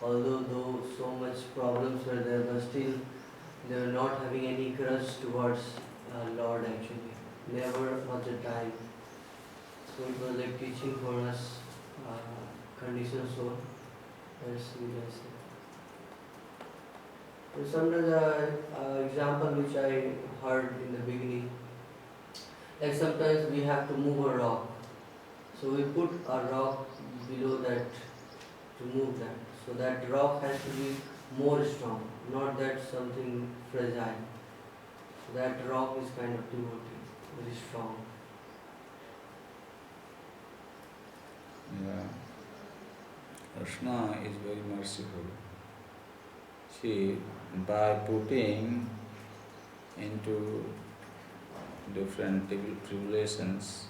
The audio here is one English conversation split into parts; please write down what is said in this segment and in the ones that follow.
although though so much problems were there, but still they were not having any grudge towards Lord actually. Never was a time. So it was like teaching for us conditioned soul. As we can say. So sometimes example which I heard in the beginning, like sometimes we have to move a rock. So we put a rock below that to move that. So that rock has to be more strong, not that something fragile. So that rock is kind of devotee, very strong. Yeah. Krishna is very merciful. See, by putting into different tribulations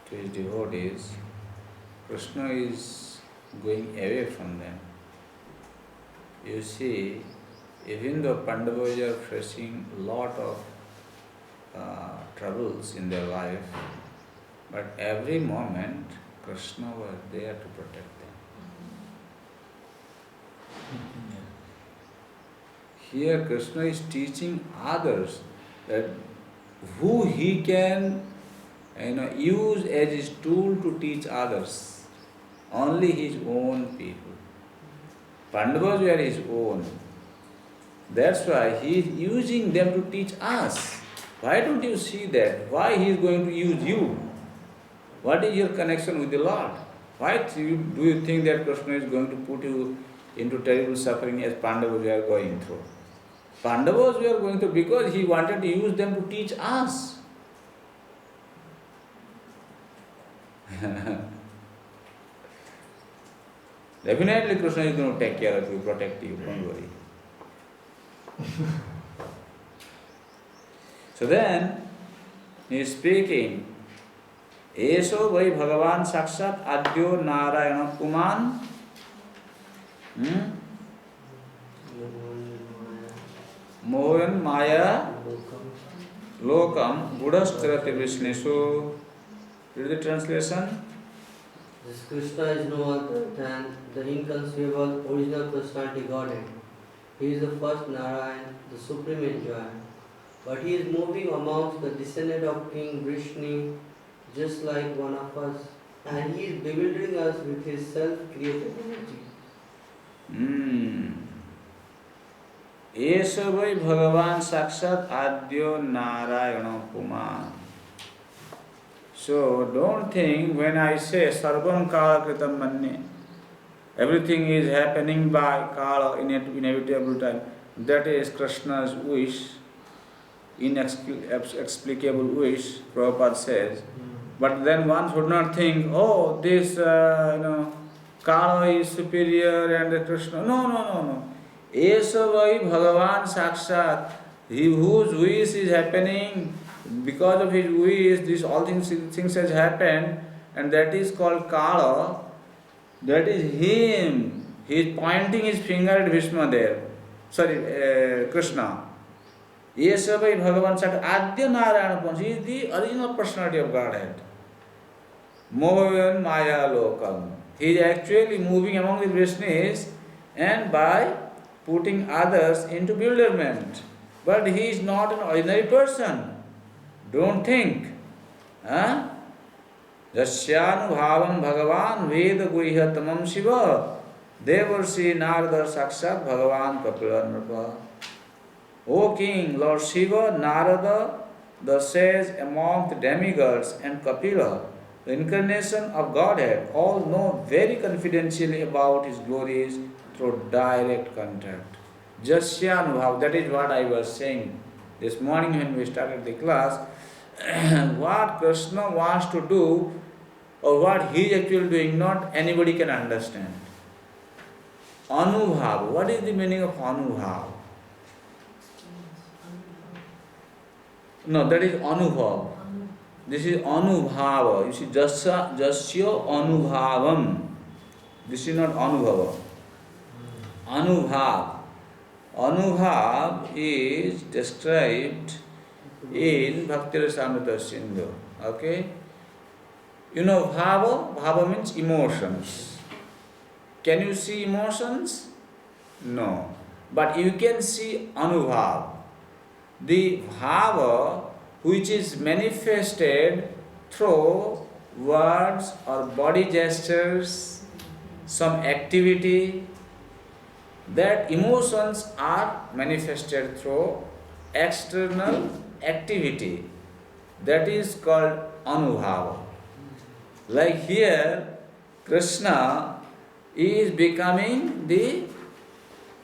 to his devotees, Krishna is going away from them. You see, even though Pandavas are facing a lot of troubles in their life, but every moment Krishna was there to protect them. Here Krishna is teaching others that who he can use as his tool to teach others. Only his own people. Pandavas were his own. That's why he is using them to teach us. Why don't you see that? Why he is going to use you? What is your connection with the Lord? Why do you think that Krishna is going to put you into terrible suffering as Pandavas were going through? Pandavas were going through because he wanted to use them to teach us. Definitely Krishna is going to take care of you, protect you, don't worry. So then, he is speaking, Esho vai Bhagavan Sakshat Adyo Narayana Puman Mohan Maya Lokam Buddhastarati Vishneshu. Read the translation. This Krishna is no other than the inconceivable original personality Godhead. He is the first Narayan, the supreme enjoyer. But he is moving amongst the descendant of King Vrishni, just like one of us. And he is bewildering us with his self-created energy. Esha vai Bhagavan Sakshat Adyo Narayana Puman. So don't think when I say Sarvam Kala Kritam Manne, everything is happening by Kala in inevitable time. That is Krishna's wish, inexplicable wish, Prabhupada says. But then one should not think, oh, this Kala is superior and Krishna. No. Esa vai Bhagavan Sakshat, he whose wish is happening, because of his wish, all things has happened, and that is called Kala. That is him. He is pointing his finger at Bhishma there. Krishna. Esa vai Bhagavan Sakshat Adya Narayana Puman. He is the original personality of Godhead. Mohan Maya Lokam. He is actually moving among the Vrishnis and by putting others into bewilderment. But he is not an ordinary person. Don't think. Jasyanu Bhagavan Veda Guhyatamam Shiva Devarsi Narada Sakshat Bhagavan Kapila Nrapa. O King, Lord Shiva, Narada, the sage among the demigods, and Kapila, the incarnation of Godhead, all know very confidentially about his glories through direct contact. Jasyanubhav, that is what I was saying this morning when we started the class. What Krishna wants to do or what he is actually doing, not anybody can understand. Anubhav, what is the meaning of Anubhav? No, that is Anubhav. This is Anubhava. You see, Jasya Anubhavam. This is not Anubhava. Anubhav. Anubhav is described in Bhakti Rasamrita Sindhu. Okay? You know Bhava? Bhava means emotions. Can you see emotions? No. But you can see anubhav, the bhava which is manifested through words or body gestures, some activity. That emotions are manifested through external activity. That is called anubhava. Like here, Krishna is becoming the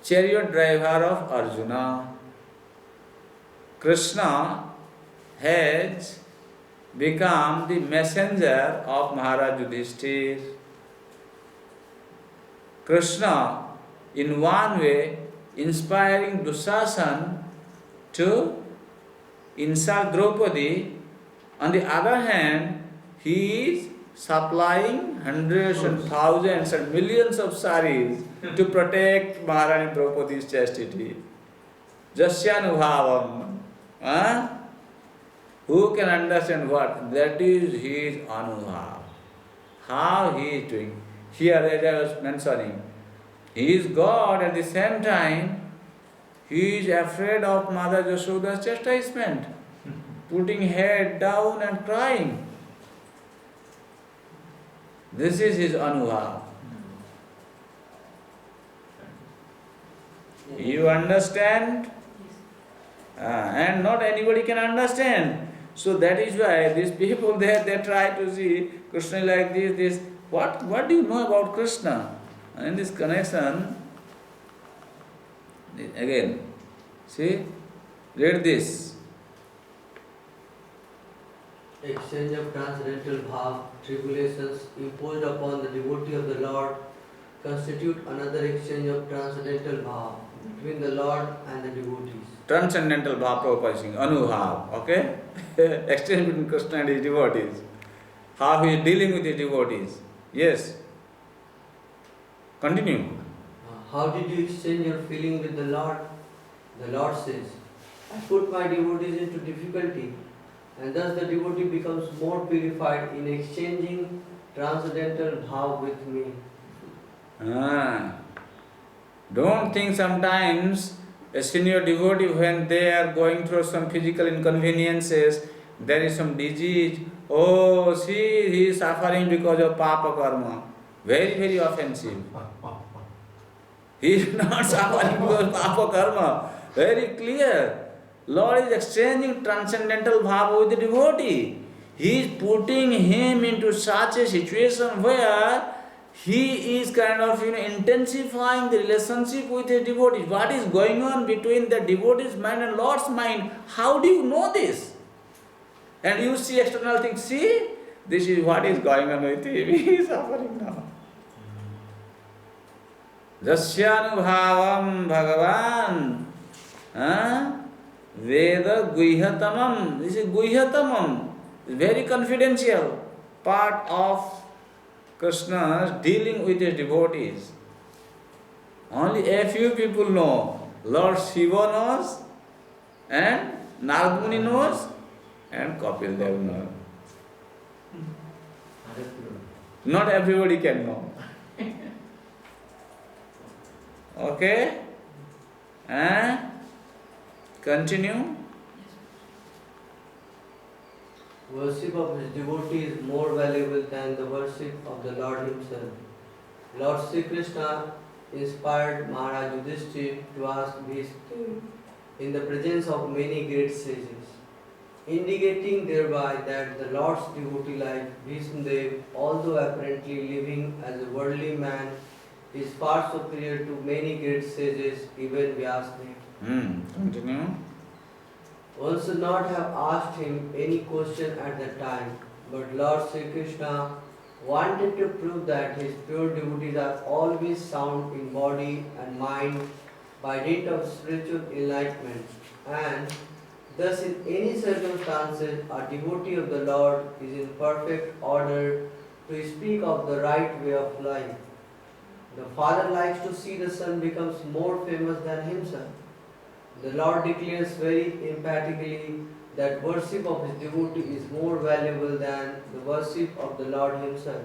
chariot driver of Arjuna. Krishna has become the messenger of Maharaj Yudhishthir. Krishna, in one way, inspiring Dushasan to insult Draupadi. On the other hand, he is supplying hundreds and thousands and millions of saris to protect Maharani Draupadi's chastity. Jasyanubhavam. Huh? Who can understand what? That is his anubhav. How he is doing. Here, as I was mentioning, he is God at the same time. He is afraid of Mother Yashoda's chastisement, putting head down and crying. This is his anubhav. You understand? And not anybody can understand. So that is why these people they try to see Krishna like this. What do you know about Krishna? And in this connection, again, see, read this. Exchange of transcendental bhav, tribulations imposed upon the devotee of the Lord constitute another exchange of transcendental bhav between the Lord and the devotees. Transcendental bhav Prabhupada is saying, anubhav, okay? Exchange between Krishna and his devotees. How he is dealing with his devotees. Yes. Continue. How did you exchange your feeling with the Lord? The Lord says, I put my devotees into difficulty, and thus the devotee becomes more purified in exchanging transcendental bhav with me. Don't think sometimes a senior devotee, when they are going through some physical inconveniences, there is some disease, oh, see, he is suffering because of papa karma. Very, very offensive. He is not suffering because of papa karma. Very clear. Lord is exchanging transcendental bhava with the devotee. He is putting him into such a situation where he is kind of intensifying the relationship with his devotees. What is going on between the devotee's mind and Lord's mind? How do you know this? And you see external things. See, this is what is going on with him. He is suffering now. Jasyanubhavam Bhagavan. Veda Guhyatamam. This is Guhyatamam. Very confidential part of Krishna dealing with his devotees. Only a few people know. Lord Shiva knows, and Narad Muni knows, and Kapil Dev knows. Not everybody can know. Okay? Continue. Worship of his devotee is more valuable than the worship of the Lord himself. Lord Sri Krishna inspired Maharaj Yudhishthir to ask Bhishma in the presence of many great sages, indicating thereby that the Lord's devotee like Bhishmadev, although apparently living as a worldly man, is far superior to many great sages, even Vyasadeva. Continue. One should not have asked him any question at that time, but Lord Sri Krishna wanted to prove that his pure devotees are always sound in body and mind by dint of spiritual enlightenment, and thus in any circumstances a devotee of the Lord is in perfect order to speak of the right way of life. The father likes to see the son becomes more famous than himself. The Lord declares very emphatically that worship of his devotee is more valuable than the worship of the Lord himself.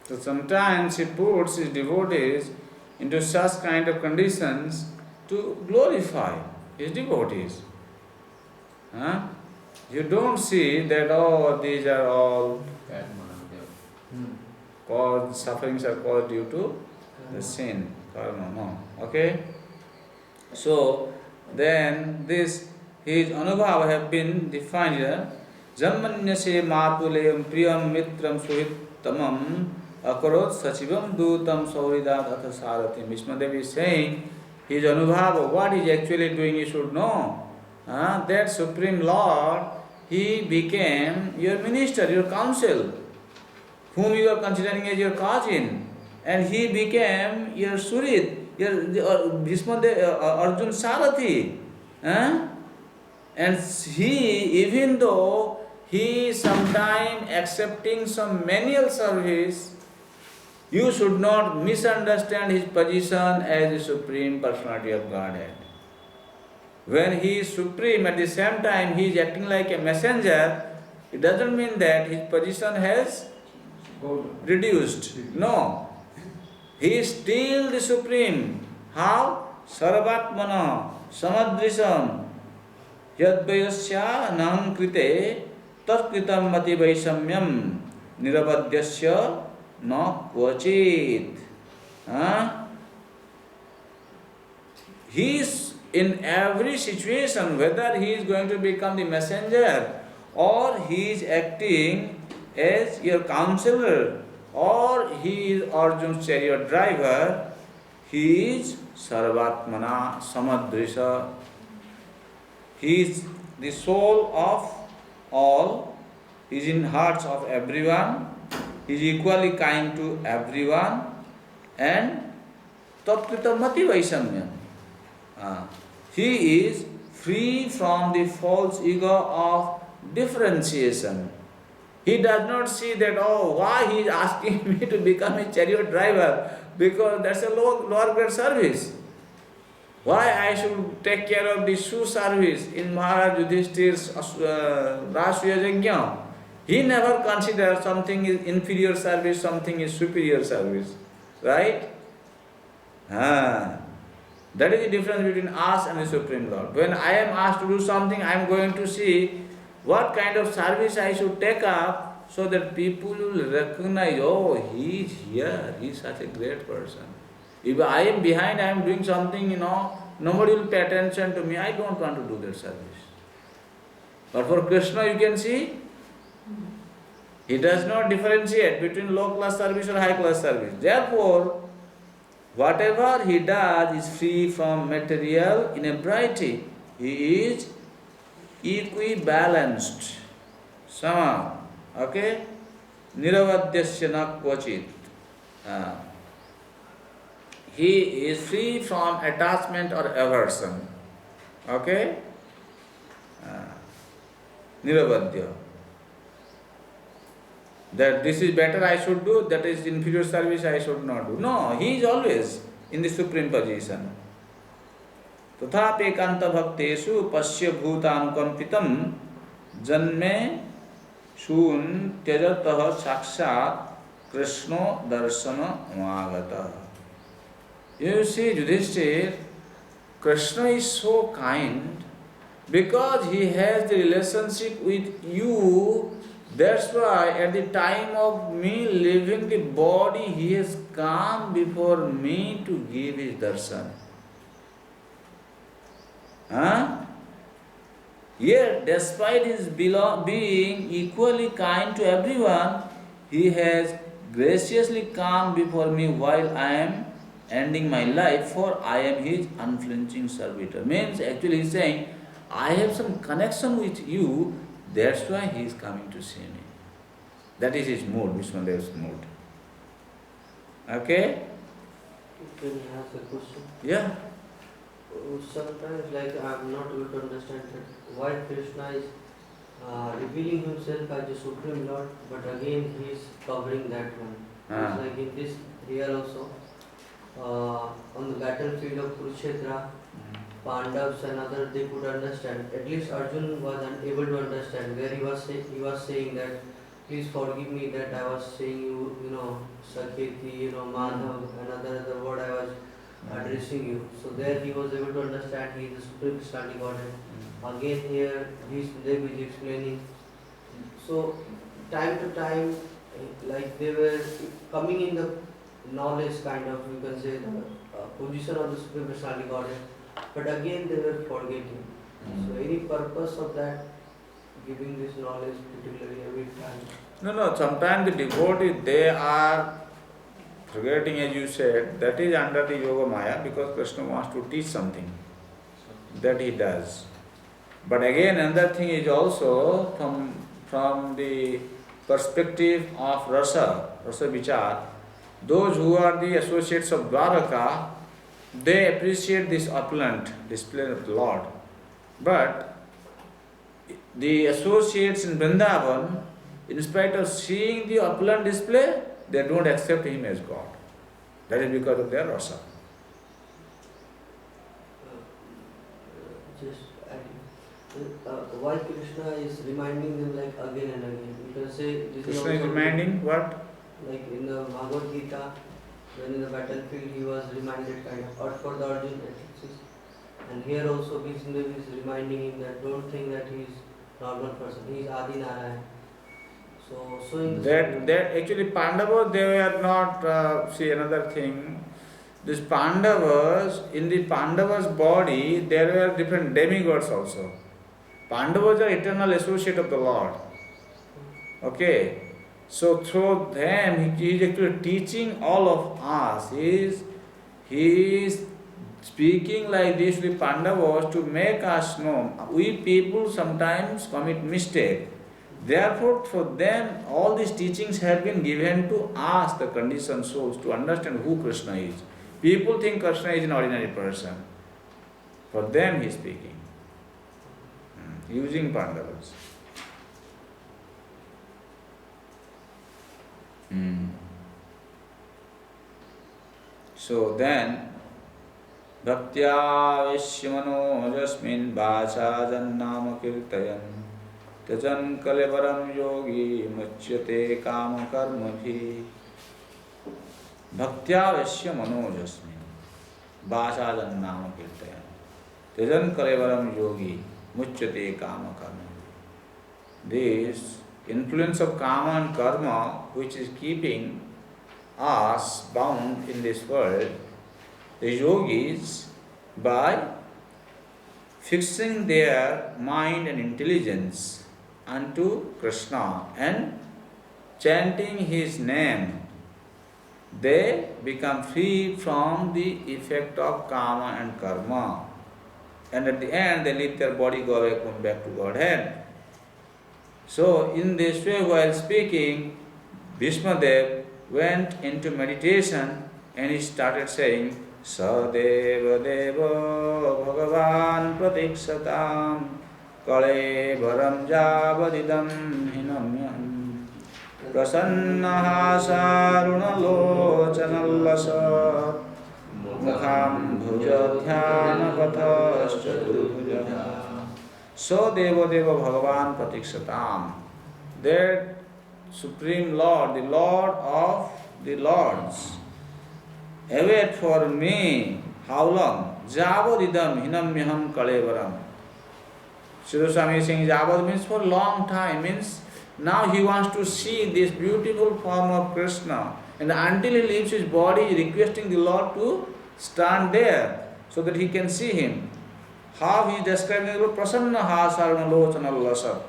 So sometimes he puts his devotees into such kind of conditions to glorify his devotees. Huh? You don't see that, oh, these are all caused, sufferings are caused due to the sin, karma, no. Okay? So, then this, his anubhava have been defined here. Jammanyase matuleyam priyam mitram suhittamam akarot sachivam dutam sauridat atha sarathim. Vishmadev is saying, his anubhava, what he is actually doing, you should know. That Supreme Lord, he became your minister, your counsel, whom you are considering as your cousin, and he became your Surit, your Arjun Sarathi. And he, even though he is sometime accepting some menial service, you should not misunderstand his position as the Supreme Personality of Godhead. When he is supreme, at the same time he is acting like a messenger, it doesn't mean that his position has reduced. No. He is still the supreme. How? Sarvatmana, samadrisam, yadvayasya naham krite, tatkritam mati vaisamyam, niravadyasya na kvachit. He is in every situation, whether he is going to become the messenger or he is acting as your counselor or he is Arjun's chariot driver, he is Sarvatmana Samadrisha. He is the soul of all, he is in hearts of everyone, he is equally kind to everyone, and Tatkritam Mati Vaisamyam. He is free from the false ego of differentiation. He does not see that, oh, why he is asking me to become a chariot driver, because that's a lower grade service. Why I should take care of the shoe service in Maharaj Yudhishthir's Rashtriya Yajna. He never considers something is inferior service, something is superior service. Right? That is the difference between us and the Supreme Lord. When I am asked to do something, I am going to see what kind of service I should take up so that people will recognize, oh, he is here, he is such a great person. If I am behind, I am doing something, nobody will pay attention to me, I don't want to do that service. But for Krishna, you can see, he does not differentiate between low class service or high class service. Therefore, whatever he does is free from material inebriety. He is equibalanced. Sama. Okay? Niravadyasya na kvachit. He is free from attachment or aversion. Okay? Niravadya. That this is better I should do, that is inferior service I should not do. No, he is always in the supreme position. Tathapi ekanta bhaktesu pasya bhutanukampitam janme shun tyajatah sakshat krishno darsana magata. You see, Yudhishthir, Krishna is so kind because he has the relationship with you. That's why at the time of me leaving the body, he has come before me to give his darshan. Yet, despite his being equally kind to everyone, he has graciously come before me while I am ending my life, for I am his unflinching servitor. Means actually he is saying, I have some connection with you, that's why he is coming to see me. That is his mood, Vishwadev's mood. Okay? Can I ask a question? Yeah. Sometimes, like, I am not able to understand that why Krishna is revealing himself as the Supreme Lord, but again he is covering that one. It's like in this real also, on the battlefield of Kurukshetra, Pandavas and others, they could understand. At least Arjun was unable to understand where he was saying that please forgive me that I was saying you, Saketi, Madhav, another word I was addressing you. So there he was able to understand he is the Supreme Personality Godhead. Again here, Dev is explaining. So time to time, like they were coming in the knowledge kind of, you can say, the position of the Supreme Personality Godhead. But again they were forgetting. So any purpose of that, giving this knowledge particularly every time? No, sometimes the devotees, they are forgetting, as you said, that is under the Yoga Maya, because Krishna wants to teach something. That he does. But again, another thing is also from the perspective of Rasa Vichar, those who are the associates of Dwaraka, they appreciate this opulent display of the Lord. But the associates in Vrindavan, in spite of seeing the opulent display, they don't accept him as God. That is because of their rasa. Just adding, why Krishna is reminding them like again and again? You can say this Krishna is also reminding what? like in the Bhagavad Gita, when in the battlefield he was reminded kind of, or for the Arjun athletics. And here also Vishnu is reminding him that don't think that he is normal person, he is Adi Narayan. So in that actually Pandavas, they were not, see another thing, this Pandavas, in the Pandavas body, there were different demigods also. Pandavas are eternal associate of the Lord. Okay. So through them, he is actually teaching all of us. He is speaking like this with Pandavas to make us know. We people sometimes commit mistake. Therefore, for them, all these teachings have been given to us, the conditioned souls, to understand who Krishna is. People think Krishna is an ordinary person. For them, he is speaking, using Pandavas. So then, Bhaktya Vishmano Jasmin Bhacha Jannama Kirtayan Tajan Kalevaram Yogi Muchyate Kama Karma Bhi Bhaktya Vishmano Jasmin Bhacha Jannama Kirtayan Tajan Kalevaram Yogi Muchyate Kama Karma Bhi. This influence of Kama and Karma, which is keeping us bound in this world, the yogis, by fixing their mind and intelligence unto Krishna and chanting his name, they become free from the effect of Kama and Karma. And at the end, they leave their body, go away, come back to Godhead. So, in this way, while speaking, Bhishmadev went into meditation and he started saying, Sadeva Deva Bhagavan Pratiksatam Kale Bharam Javadidam Hinamyam Prasannaha Sarunalochanallasa Mukham Bhuja Dhyana Pathaschaturbuja. So Deva Deva Bhagavan Pratiksatam, that Supreme Lord, the Lord of the Lords, await for me, how long? Javadidam hinamyaham kalevaram. Sridhar Swami is saying Javad means for a long time, means now he wants to see this beautiful form of Krishna, and until he leaves his body, requesting the Lord to stand there so that he can see him. How he is describing the Prasannaha Sarunalochanallasat.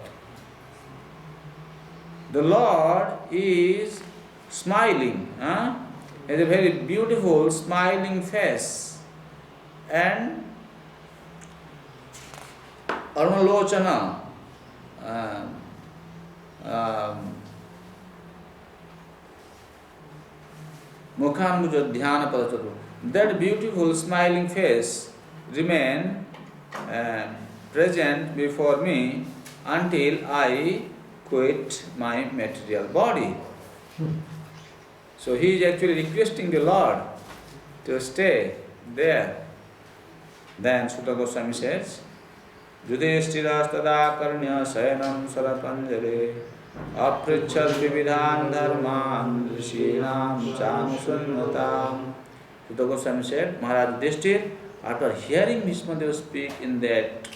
The Lord is smiling, has a very beautiful smiling face, and Arunalochana, Mukhambuja Dhyana Padachatu. That beautiful smiling face remain present before me until I quit my material body. So he is actually requesting the Lord to stay there. Then Sutta Goswami says, Judhishthirastada karnya sayanam sarapanjare Aprichat vividhan dharman rishinam chanusunnatam. Sutta Goswami said, Maharaj Yudhishthir, after hearing Bhishmadeva speak in that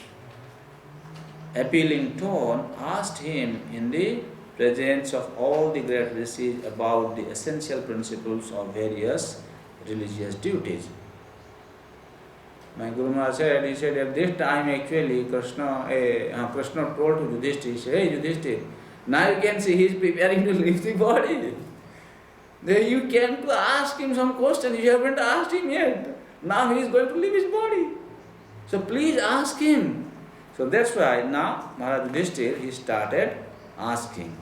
appealing tone, asked him in the presence of all the great rishis about the essential principles of various religious duties. My Guru Maharaj said, he said at this time actually Krishna told to Yudhishthir, he said, hey Yudhishthir, now you can see he is preparing to leave the body. Then you came to ask him some question, you haven't asked him yet. Now he is going to leave his body. So please ask him. So that's why now Maharaj Yudhishthir, he started asking.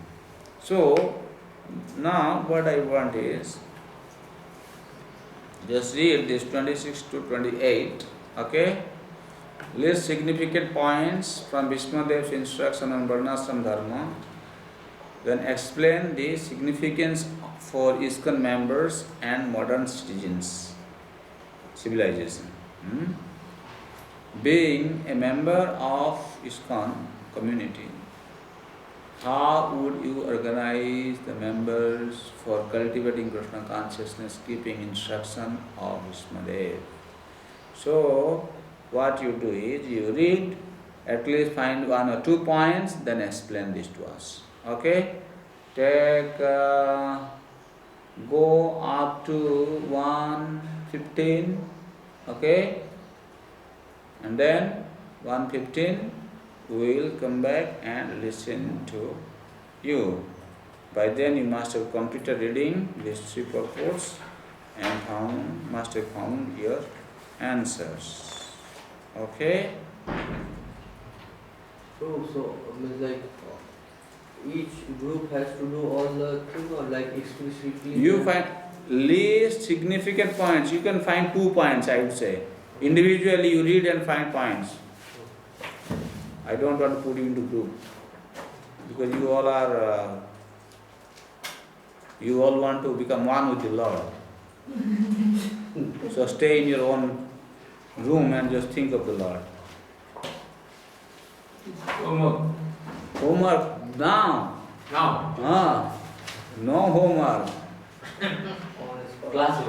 So now what I want is, just read this 26 to 28, okay? List significant points from Bhishmadev's instruction on Varnashram Dharma. Then explain the significance for ISKCON members and modern citizens, civilization. Being a member of ISKCON community, how would you organize the members for cultivating Krishna consciousness, keeping instruction of Bhishmadev? So, what you do is, you read, at least find 1 or 2 points, then explain this to us. Okay? Take, go up to 1:15, okay? And then 1:15, we will come back and listen to you. By then you must have completed reading these 3 purports and must have found your answers. Okay? So means like each group has to do all the thing, or like explicitly. You find least significant points. You can find 2 points, I would say. Individually you read and find points. I don't want to put you into group, because you all are, you all want to become one with the Lord. So stay in your own room and just think of the Lord. Homework now. No homework. Class.